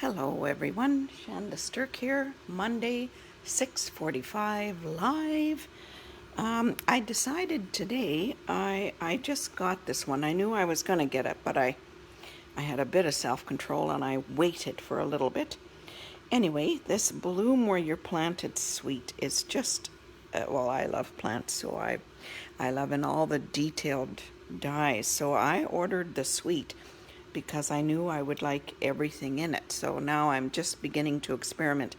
Hello everyone, Shanda Sturk here, Monday, 6:45 live. I decided today, I just got this one. I knew I was going to get it, but I had a bit of self-control and I waited for a little bit. Anyway, this Bloom Where You're Planted suite is just, well, I love plants, so I love in all the detailed dyes. So I ordered the suite because I knew I would like everything in it. So now I'm just beginning to experiment.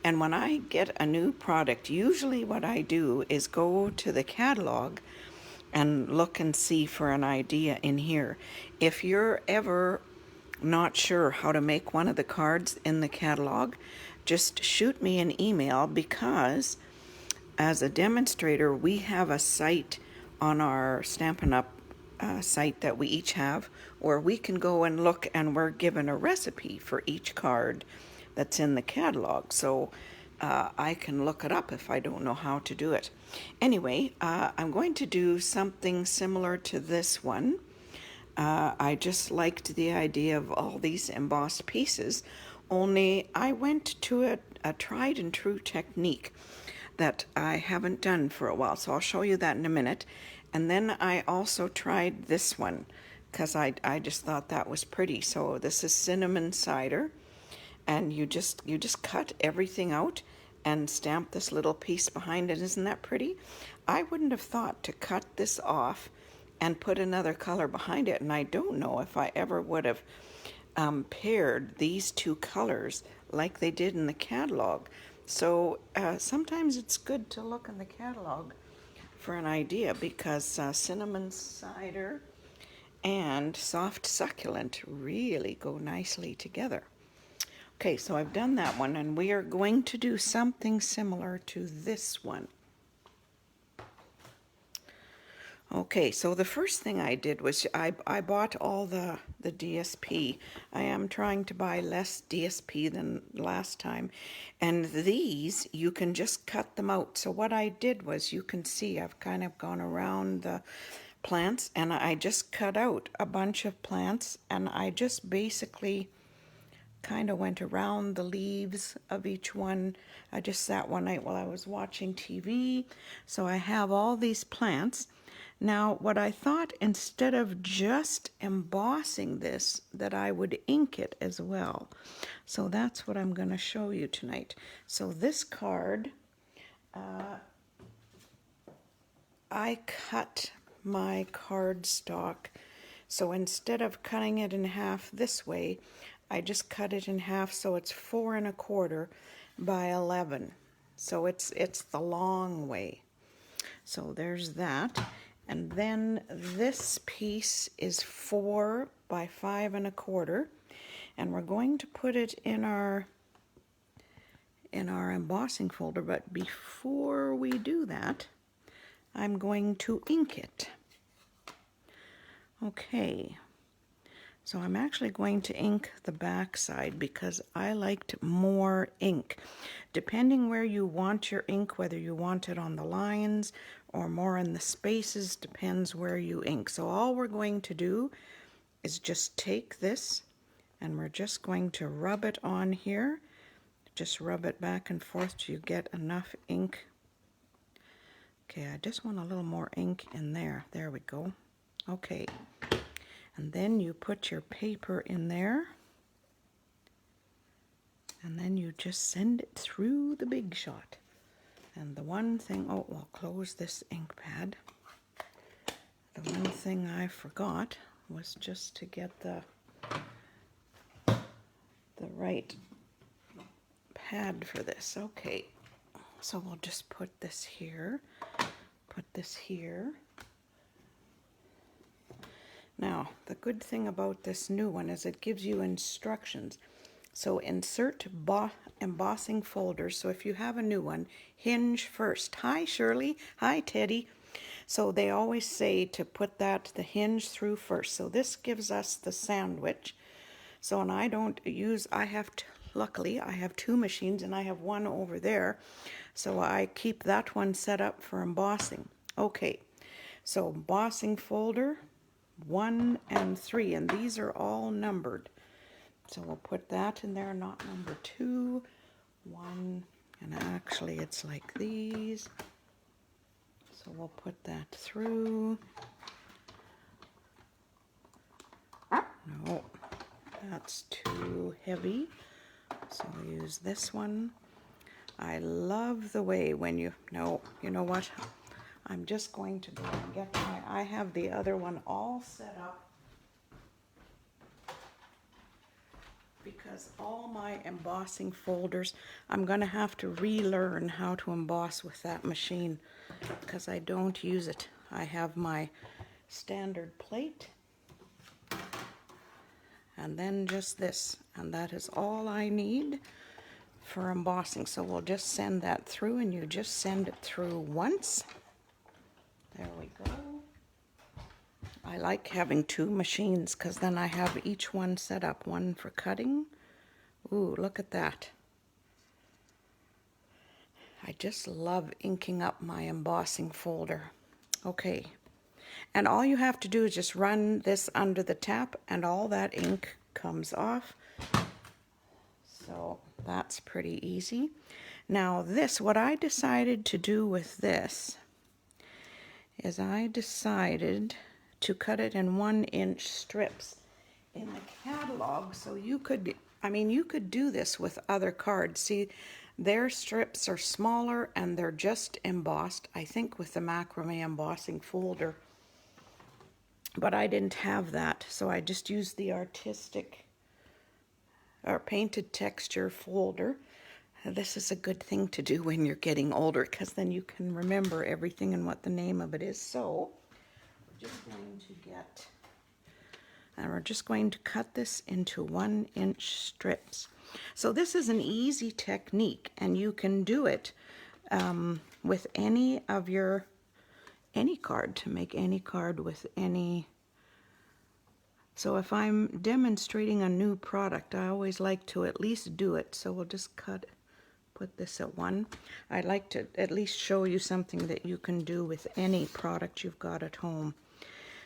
And when I get a new product, usually what I do is go to the catalog and look and see for an idea in here. If you're ever not sure how to make one of the cards in the catalog, just shoot me an email, because as a demonstrator, we have a site on our Stampin' Up! Site that we each have, where we can go and look, and we're given a recipe for each card that's in the catalog. So I can look it up if I don't know how to do it. Anyway, I'm going to do something similar to this one. I just liked the idea of all these embossed pieces, only I went to a tried and true technique that I haven't done for a while. So I'll show you that in a minute. And then I also tried this one because I just thought that was pretty. So this is cinnamon cider, and you just cut everything out and stamp this little piece behind it. Isn't that pretty? I wouldn't have thought to cut this off and put another color behind it, and I don't know if I ever would have paired these two colors like they did in the catalog. So sometimes it's good to look in the catalog for an idea, because cinnamon cider and soft succulent really go nicely together. Okay, so I've done that one, and we are going to do something similar to this one. Okay, so the first thing I did was I bought all the DSP. I am trying to buy less DSP than last time. And these, you can just cut them out. So what I did was, you can see I've kind of gone around the plants, and I just cut out a bunch of plants, and I just basically kind of went around the leaves of each one. I just sat one night while I was watching TV. So I have all these plants. Now, what I thought, instead of just embossing this, that I would ink it as well. So that's what I'm going to show you tonight. So this card, I cut my cardstock. So instead of cutting it in half this way, I just cut it in half, so it's 4 1/4 by 11. So it's the long way. So there's that. And then this piece is 4 by 5 1/4, and we're going to put it in our embossing folder. But before we do that, I'm going to ink it. Okay, so I'm actually going to ink the back side because I liked more ink. Depending where you want your ink, whether you want it on the lines or more in the spaces, depends where you ink. So all we're going to do is just take this, and we're just going to rub it on here. Just rub it back and forth till you get enough ink. Okay, I just want a little more ink in there. There we go. Okay, and then you put your paper in there, and then you just send it through the Big Shot. And the one thing, oh, I'll close this ink pad. The one thing I forgot was just to get the right pad for this. Okay, so we'll just put this here, put this here. Now, the good thing about this new one is it gives you instructions. So insert embossing folder. So if you have a new one, hinge first. Hi, Shirley. Hi, Teddy. So they always say to put the hinge through first. So this gives us the sandwich. So, and I don't use, luckily, I have 2 machines, and I have one over there. So I keep that one set up for embossing. Okay, so embossing folder 1 and 3, and these are all numbered. So we'll put that in there, knot number 2, 1, and actually it's like these. So we'll put that through. No, that's too heavy. So we'll use this one. I love the way when you know what? I'm just going to go and get I have the other one all set up because all my embossing folders, I'm going to have to relearn how to emboss with that machine because I don't use it. I have my standard plate and then just this, and that is all I need for embossing. So we'll just send that through, and you just send it through once. There we go. I like having 2 machines because then I have each one set up, one for cutting. Ooh, look at that. I just love inking up my embossing folder. Okay, and all you have to do is just run this under the tap and all that ink comes off. So that's pretty easy. Now this, what I decided to do with this is I decided to cut it in 1-inch strips in the catalog. So you could, you could do this with other cards. See, their strips are smaller and they're just embossed, I think with the macrame embossing folder. But I didn't have that, so I just used the artistic or painted texture folder. This is a good thing to do when you're getting older because then you can remember everything and what the name of it is. So we're just going to get, and we're just going to cut this into 1-inch strips. So this is an easy technique, and you can do it with any card, to make any card with any. So if I'm demonstrating a new product, I always like to at least do it. So we'll just put this at 1. I'd like to at least show you something that you can do with any product you've got at home.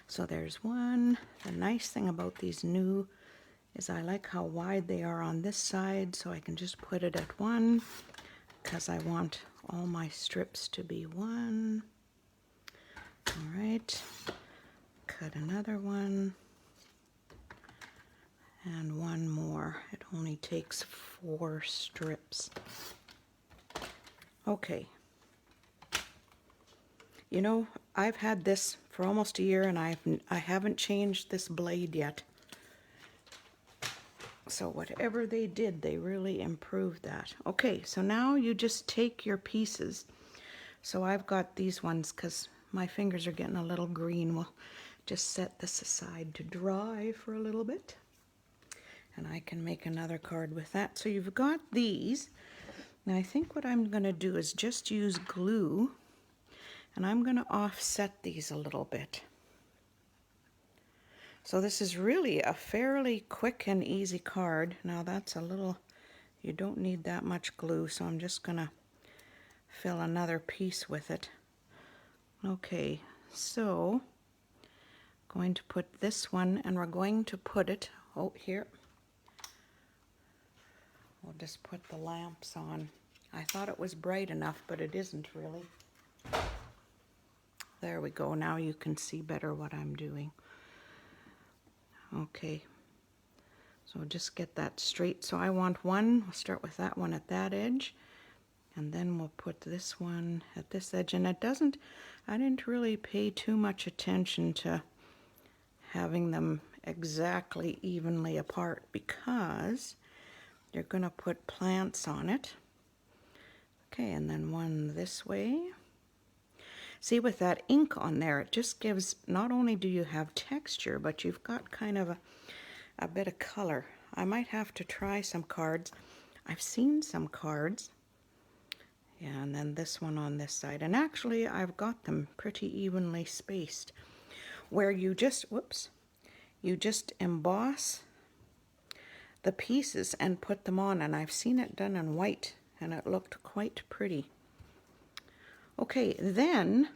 So there's 1. The nice thing about these new is I like how wide they are on this side, so I can just put it at 1 because I want all my strips to be 1. All right, cut another one. And 1 more. It only takes 4 strips. Okay. You know, I've had this for almost a year and I haven't changed this blade yet. So whatever they did, they really improved that. Okay, so now you just take your pieces. So I've got these ones because my fingers are getting a little green. We'll just set this aside to dry for a little bit. And I can make another card with that. So you've got these. Now I think what I'm going to do is just use glue, and I'm going to offset these a little bit. So this is really a fairly quick and easy card. Now that's a little, you don't need that much glue, so I'm just going to fill another piece with it. Okay, so I'm going to put this one, and we're going to put it, here. We'll just put the lamps on. I thought it was bright enough, but it isn't really. There we go. Now you can see better what I'm doing. Okay. So just get that straight. So I want 1. We'll start with that one at that edge. And then we'll put this one at this edge. And I didn't really pay too much attention to having them exactly evenly apart because you're going to put plants on it. Okay, and then 1 this way. See, with that ink on there, it just gives, not only do you have texture, but you've got kind of a bit of color. I might have to try some cards. I've seen some cards. Yeah, and then this one on this side. And actually, I've got them pretty evenly spaced, where you just, you just emboss the pieces and put them on, and I've seen it done in white and it looked quite pretty. Okay, then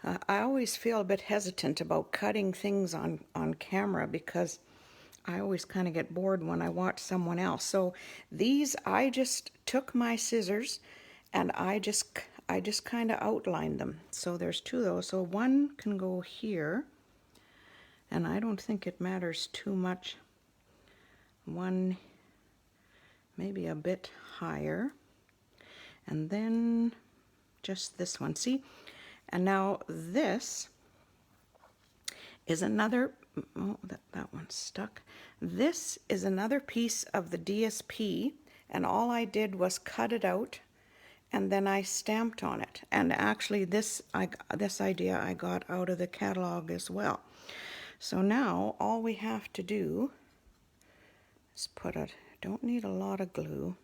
I always feel a bit hesitant about cutting things on camera because I always kind of get bored when I watch someone else. So these, I just took my scissors and I just kind of outlined them. So there's two of those. So one can go here, and I don't think it matters too much. One maybe a bit higher, and then just this one. See? And now this is another, oh, that one's stuck. This is another piece of the DSP, and all I did was cut it out, and then I stamped on it. And actually this idea I got out of the catalog as well. So now all we have to do is put it, don't need a lot of glue.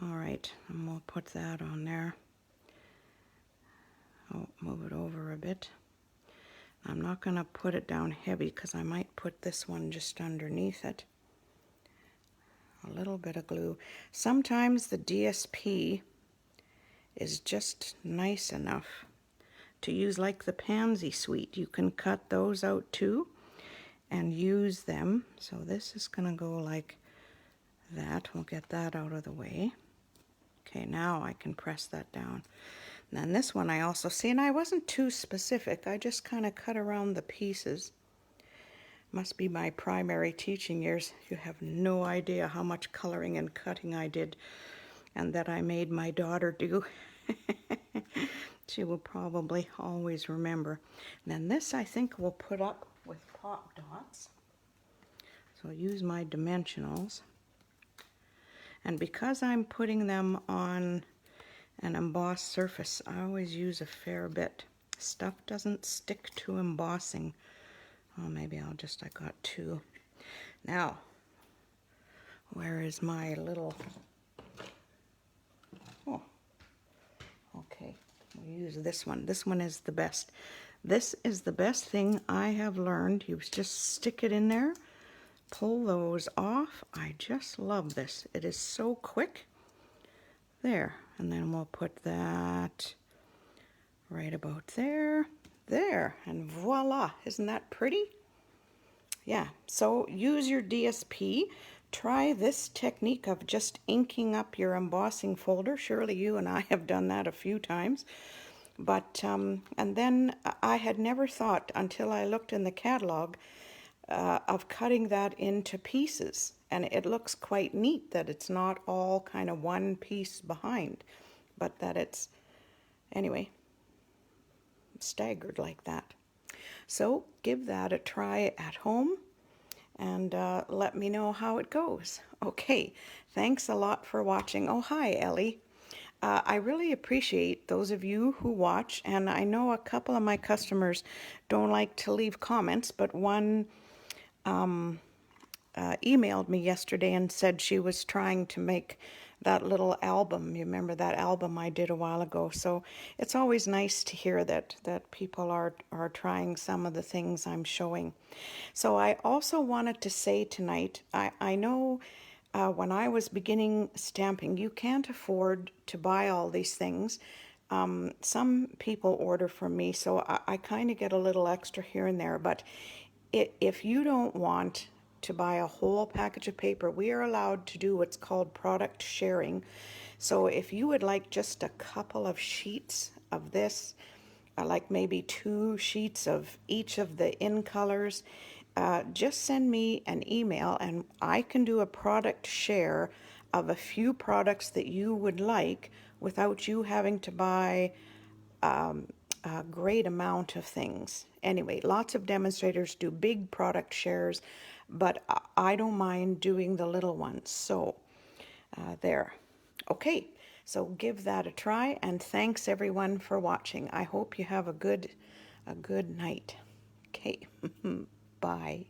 All right, and we'll put that on there. I'll move it over a bit. I'm not going to put it down heavy because I might put this one just underneath it. A little bit of glue. Sometimes the DSP is just nice enough to use, like the Pansy Suite. You can cut those out too and use them. So this is going to go like that. We'll get that out of the way. Okay, now I can press that down. And then this one I also see, and I wasn't too specific. I just kind of cut around the pieces. Must be my primary teaching years. You have no idea how much coloring and cutting I did, and that I made my daughter do. She will probably always remember. And then this I think we'll put up with pop dots. So I'll use my dimensionals. And because I'm putting them on an embossed surface, I always use a fair bit. Stuff doesn't stick to embossing. Oh, maybe I got two. Now, where is my little, oh, okay, we'll use this one. This one is the best. This is the best thing I have learned. You just stick it in there, pull those off. I just love this. It is so quick. There, and then we'll put that right about there, and voila. Isn't that pretty? Yeah, so use your DSP. Try this technique of just inking up your embossing folder. Surely you and I have done that a few times. But, and then I had never thought until I looked in the catalog of cutting that into pieces. And it looks quite neat that it's not all kind of one piece behind, but that it's, anyway, staggered like that. So give that a try at home and let me know how it goes. Okay, thanks a lot for watching. Oh, hi, Ellie. I really appreciate those of you who watch, and I know a couple of my customers don't like to leave comments, but one emailed me yesterday and said she was trying to make that little album. You remember that album I did a while ago? So it's always nice to hear that people are trying some of the things I'm showing. So I also wanted to say tonight, I know when I was beginning stamping, you can't afford to buy all these things. Some people order from me, so I kind of get a little extra here and there. But if you don't want to buy a whole package of paper, we are allowed to do what's called product sharing. So if you would like just a couple of sheets of this, like maybe 2 sheets of each of the in colors, just send me an email and I can do a product share of a few products that you would like without you having to buy a great amount of things. Anyway, lots of demonstrators do big product shares, but I don't mind doing the little ones. So there. Okay, so give that a try, and thanks everyone for watching. I hope you have a good night. Okay, bye.